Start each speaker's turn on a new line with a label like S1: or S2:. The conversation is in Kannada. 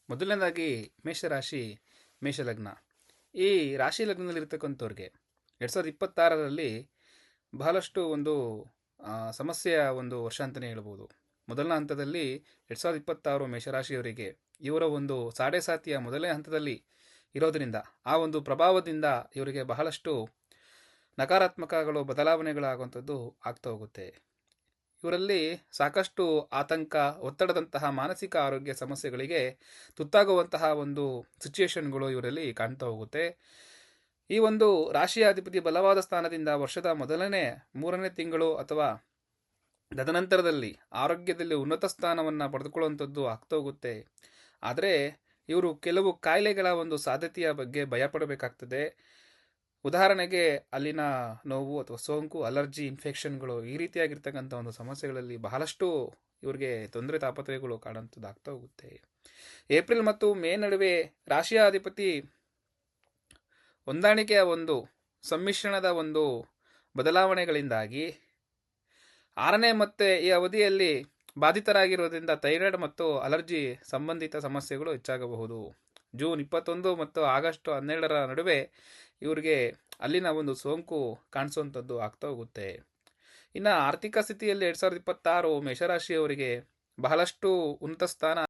S1: ಮೊದಲನೇದಾಗಿ ಮೇಷರಾಶಿ, ಮೇಷಲಗ್ನ. ಈ ರಾಶಿ ಲಗ್ನದಲ್ಲಿರ್ತಕ್ಕಂಥವ್ರಿಗೆ 2026ರಲ್ಲಿ ಬಹಳಷ್ಟು ಒಂದು ಸಮಸ್ಯೆಯ ಒಂದು ವರ್ಷ ಅಂತಲೇ ಹೇಳ್ಬೋದು. ಮೊದಲನೇ ಹಂತದಲ್ಲಿ 2026 ಮೇಷರಾಶಿಯವರಿಗೆ ಇವರ ಒಂದು ಸಾಡೆ ಸಾತಿಯ ಮೊದಲನೇ ಹಂತದಲ್ಲಿ ಇರೋದರಿಂದ ಆ ಒಂದು ಪ್ರಭಾವದಿಂದ ಇವರಿಗೆ ಬಹಳಷ್ಟು ನಕಾರಾತ್ಮಕಗಳು ಬದಲಾವಣೆಗಳಾಗುವಂಥದ್ದು ಆಗ್ತಾ ಹೋಗುತ್ತೆ. ಇವರಲ್ಲಿ ಸಾಕಷ್ಟು ಆತಂಕ, ಒತ್ತಡದಂತಹ ಮಾನಸಿಕ ಆರೋಗ್ಯ ಸಮಸ್ಯೆಗಳಿಗೆ ತುತ್ತಾಗುವಂತಹ ಒಂದು ಸಿಚುಯೇಷನ್ಗಳು ಇವರಲ್ಲಿ ಕಾಣ್ತಾ ಹೋಗುತ್ತೆ. ಈ ಒಂದು ರಾಶಿಯ ಅಧಿಪತಿ ಬಲವಾದ ಸ್ಥಾನದಿಂದ ವರ್ಷದ ಮೊದಲನೇ 3ನೇ ತಿಂಗಳು ಅಥವಾ ತದನಂತರದಲ್ಲಿ ಆರೋಗ್ಯದಲ್ಲಿ ಉನ್ನತ ಸ್ಥಾನವನ್ನು ಪಡೆದುಕೊಳ್ಳುವಂಥದ್ದು ಆಗ್ತಾ ಹೋಗುತ್ತೆ. ಆದರೆ ಇವರು ಕೆಲವು ಕಾಯಿಲೆಗಳ ಒಂದು ಸಾಧ್ಯತೆಯ ಬಗ್ಗೆ ಭಯಪಡಬೇಕಾಗ್ತದೆ. ಉದಾಹರಣೆಗೆ ಅಲ್ಲಿನ ನೋವು ಅಥವಾ ಸೋಂಕು, ಅಲರ್ಜಿ, ಇನ್ಫೆಕ್ಷನ್ಗಳು, ಈ ರೀತಿಯಾಗಿರ್ತಕ್ಕಂಥ ಒಂದು ಸಮಸ್ಯೆಗಳಲ್ಲಿ ಬಹಳಷ್ಟು ಇವರಿಗೆ ತೊಂದರೆ ತಾಪತ್ರಯಗಳು ಕಾಣುವಂಥದ್ದಾಗ್ತಾ ಹೋಗುತ್ತೆ. ಏಪ್ರಿಲ್ ಮತ್ತು ಮೇ ನಡುವೆ ರಾಶಿಯ ಅಧಿಪತಿ ಹೊಂದಾಣಿಕೆಯ ಒಂದು ಸಮ್ಮಿಶ್ರಣದ ಒಂದು ಬದಲಾವಣೆಗಳಿಂದಾಗಿ 6ನೇ ಮತ್ತೆ ಈ ಅವಧಿಯಲ್ಲಿ ಬಾಧಿತರಾಗಿರೋದ್ರಿಂದ ಥೈರಾಯ್ಡ್ ಮತ್ತು ಅಲರ್ಜಿ ಸಂಬಂಧಿತ ಸಮಸ್ಯೆಗಳು ಹೆಚ್ಚಾಗಬಹುದು. ಜೂನ್ 21 ಮತ್ತು ಆಗಸ್ಟ್ 12ರ ನಡುವೆ ಇವರಿಗೆ ಅಲ್ಲಿನ ಒಂದು ಸೋಂಕು ಕಾಣಿಸುವಂಥದ್ದು ಆಗ್ತಾ ಹೋಗುತ್ತೆ. ಇನ್ನು ಆರ್ಥಿಕ ಸ್ಥಿತಿಯಲ್ಲಿ 2026 ಮೇಷರಾಶಿಯವರಿಗೆ ಬಹಳಷ್ಟು ಉನ್ನತ ಸ್ಥಾನ